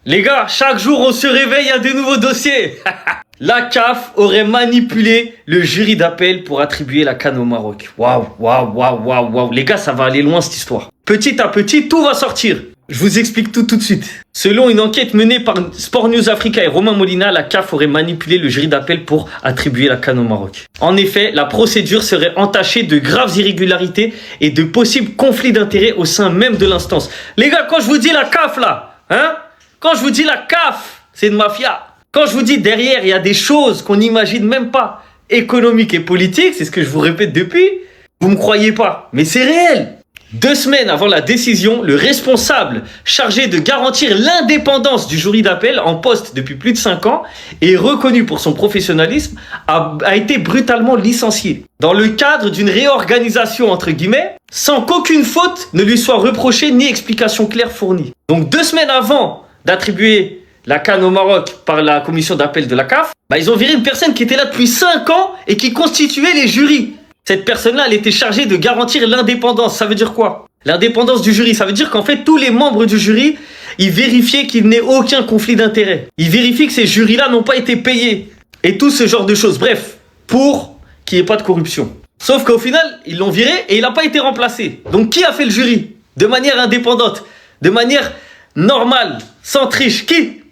Les gars, chaque jour on se réveille, il y a de nouveaux dossiers. La CAF aurait manipulé le jury d'appel pour attribuer la CAN au Maroc. Waouh, waouh, waouh, waouh, waouh. Les gars, ça va aller loin cette histoire. Petit à petit, tout va sortir. Je vous explique tout de suite. Selon une enquête menée par Sport News Africa et Romain Molina, la CAF aurait manipulé le jury d'appel pour attribuer la CAN au Maroc. En effet, la procédure serait entachée de graves irrégularités et de possibles conflits d'intérêts au sein même de l'instance. Les gars, quand je vous dis la CAF là, quand je vous dis la CAF, c'est une mafia. Quand je vous dis derrière, il y a des choses qu'on n'imagine même pas, économiques et politiques, c'est ce que je vous répète depuis, vous me croyez pas, mais c'est réel. 2 semaines avant la décision, le responsable chargé de garantir l'indépendance du jury d'appel en poste depuis plus de 5 ans et reconnu pour son professionnalisme a été brutalement licencié dans le cadre d'une réorganisation entre guillemets sans qu'aucune faute ne lui soit reprochée ni explication claire fournie. Donc 2 semaines avant d'attribuer la CAN au Maroc par la commission d'appel de la CAF, ils ont viré une personne qui était là depuis 5 ans et qui constituait les jurys. Cette personne-là, elle était chargée de garantir l'indépendance. Ça veut dire quoi? L'indépendance du jury, ça veut dire qu'en fait, tous les membres du jury, ils vérifiaient qu'il n'ait aucun conflit d'intérêt. Ils vérifient que ces jurys-là n'ont pas été payés. Et tout ce genre de choses. Bref, pour qu'il n'y ait pas de corruption. Sauf qu'au final, ils l'ont viré et il n'a pas été remplacé. Donc, qui a fait le jury? De manière indépendante, de manière normale, sans triche. Qui?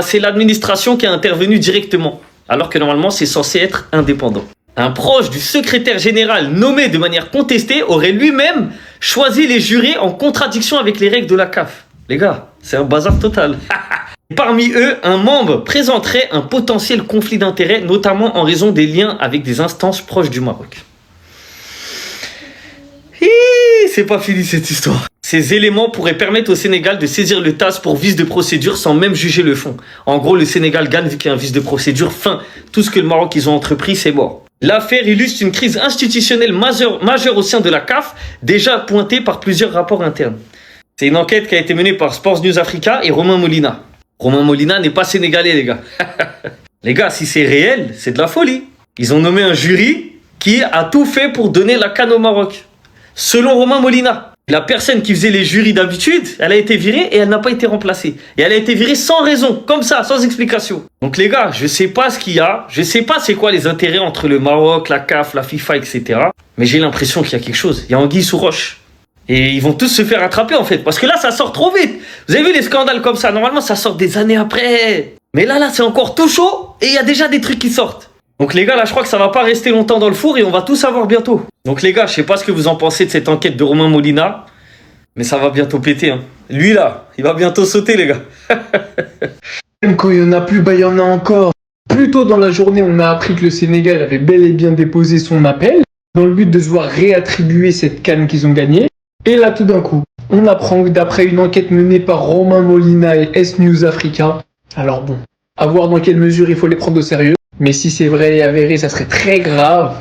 C'est l'administration qui a intervenu directement. Alors que normalement, c'est censé être indépendant. Un proche du secrétaire général nommé de manière contestée aurait lui-même choisi les jurés en contradiction avec les règles de la CAF. Les gars, c'est un bazar total. Parmi eux, un membre présenterait un potentiel conflit d'intérêts, notamment en raison des liens avec des instances proches du Maroc. C'est pas fini cette histoire. Ces éléments pourraient permettre au Sénégal de saisir le TAS pour vice de procédure sans même juger le fond. En gros, le Sénégal gagne vu qu'il y a un vice de procédure. Fin. Tout ce que le Maroc ils ont entrepris, c'est mort. L'affaire illustre une crise institutionnelle majeure au sein de la CAF, déjà pointée par plusieurs rapports internes. C'est une enquête qui a été menée par Sport News Africa et Romain Molina. Romain Molina n'est pas sénégalais, les gars. Les gars, si c'est réel, c'est de la folie. Ils ont nommé un jury qui a tout fait pour donner la CAN au Maroc. Selon Romain Molina, la personne qui faisait les jurys d'habitude, elle a été virée et elle n'a pas été remplacée. Et elle a été virée sans raison, comme ça, sans explication. Donc les gars, je sais pas ce qu'il y a, je sais pas c'est quoi les intérêts entre le Maroc, la CAF, la FIFA, etc. Mais j'ai l'impression qu'il y a quelque chose. Il y a anguille sous roche. Et ils vont tous se faire attraper en fait. Parce que là, ça sort trop vite. Vous avez vu les scandales comme ça? Normalement, ça sort des années après. Mais là, c'est encore tout chaud et il y a déjà des trucs qui sortent. Donc les gars, là, je crois que ça va pas rester longtemps dans le four et on va tout savoir bientôt. Donc les gars, je sais pas ce que vous en pensez de cette enquête de Romain Molina, mais ça va bientôt péter. Lui là, il va bientôt sauter les gars. Même quand il n'y en a plus, il y en a encore. Plus tôt dans la journée, on a appris que le Sénégal avait bel et bien déposé son appel dans le but de se voir réattribuer cette CAN qu'ils ont gagnée. Et là, tout d'un coup, on apprend que d'après une enquête menée par Romain Molina et S News Africa, alors bon, à voir dans quelle mesure il faut les prendre au sérieux. Mais si c'est vrai et avéré, ça serait très grave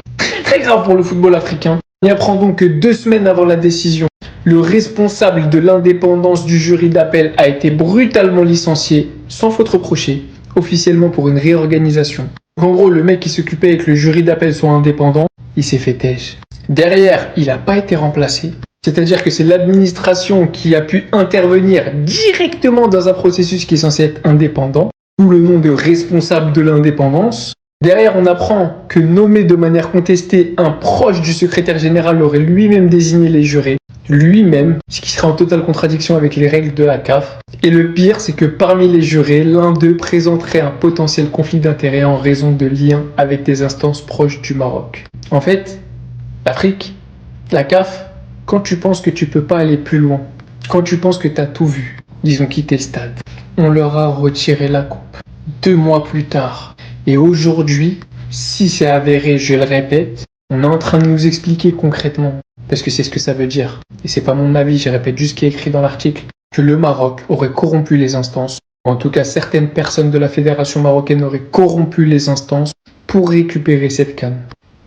pour le football africain. On apprend donc que 2 semaines avant la décision, le responsable de l'indépendance du jury d'appel a été brutalement licencié, sans faute reprochée, officiellement pour une réorganisation. En gros, le mec qui s'occupait avec le jury d'appel soit indépendant, il s'est fait têche. Derrière, il n'a pas été remplacé. C'est-à-dire que c'est l'administration qui a pu intervenir directement dans un processus qui est censé être indépendant, sous le nom de responsable de l'indépendance. Derrière, on apprend que nommé de manière contestée, un proche du secrétaire général aurait lui-même désigné les jurés. Lui-même, ce qui serait en totale contradiction avec les règles de la CAF. Et le pire, c'est que parmi les jurés, l'un d'eux présenterait un potentiel conflit d'intérêts en raison de liens avec des instances proches du Maroc. En fait, l'Afrique, la CAF, quand tu penses que tu peux pas aller plus loin, quand tu penses que tu as tout vu, ils ont quitté le stade. On leur a retiré la coupe. 2 mois plus tard. Et aujourd'hui, si c'est avéré, je le répète, on est en train de nous expliquer concrètement, parce que c'est ce que ça veut dire, et c'est pas mon avis, je répète juste ce qui est écrit dans l'article, que le Maroc aurait corrompu les instances, en tout cas certaines personnes de la fédération marocaine auraient corrompu les instances pour récupérer cette CAN.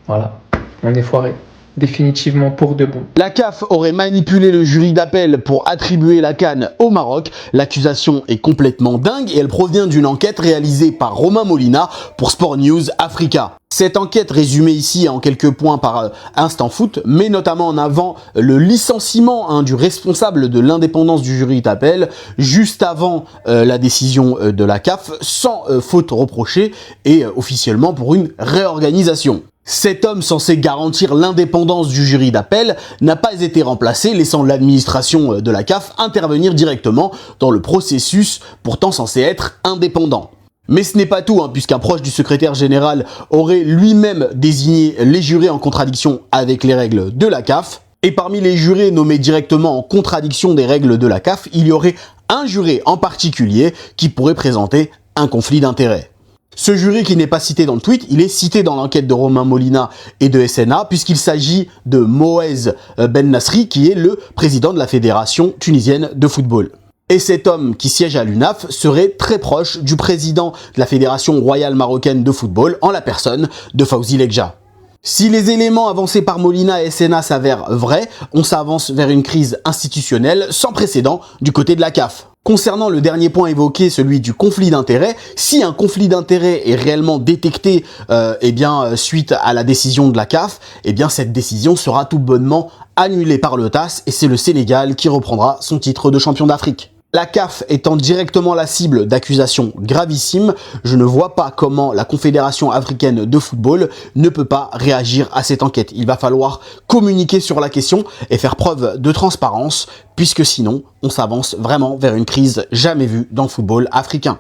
Voilà, on est foiré. définitivement pour de bon. La CAF aurait manipulé le jury d'appel pour attribuer la CAN au Maroc. L'accusation est complètement dingue et elle provient d'une enquête réalisée par Romain Molina pour Sport News Africa. Cette enquête résumée ici en quelques points par Instant Foot met notamment en avant le licenciement du responsable de l'indépendance du jury d'appel juste avant la décision de la CAF sans faute reprochée et officiellement pour une réorganisation. Cet homme censé garantir l'indépendance du jury d'appel n'a pas été remplacé, laissant l'administration de la CAF intervenir directement dans le processus pourtant censé être indépendant. Mais ce n'est pas tout, puisqu'un proche du secrétaire général aurait lui-même désigné les jurés en contradiction avec les règles de la CAF. Et parmi les jurés nommés directement en contradiction des règles de la CAF, il y aurait un juré en particulier qui pourrait présenter un conflit d'intérêts. Ce jury qui n'est pas cité dans le tweet, il est cité dans l'enquête de Romain Molina et de SNA, puisqu'il s'agit de Moez Ben Nasri, qui est le président de la Fédération tunisienne de football. Et cet homme qui siège à l'UNAF serait très proche du président de la Fédération royale marocaine de football, en la personne de Fawzi Lekja. Si les éléments avancés par Molina et SNA s'avèrent vrais, on s'avance vers une crise institutionnelle sans précédent du côté de la CAF. Concernant le dernier point évoqué, celui du conflit d'intérêts, si un conflit d'intérêts est réellement détecté suite à la décision de la CAF, cette décision sera tout bonnement annulée par le TAS et c'est le Sénégal qui reprendra son titre de champion d'Afrique. La CAF étant directement la cible d'accusations gravissimes, je ne vois pas comment la Confédération africaine de football ne peut pas réagir à cette enquête. Il va falloir communiquer sur la question et faire preuve de transparence, puisque sinon, on s'avance vraiment vers une crise jamais vue dans le football africain.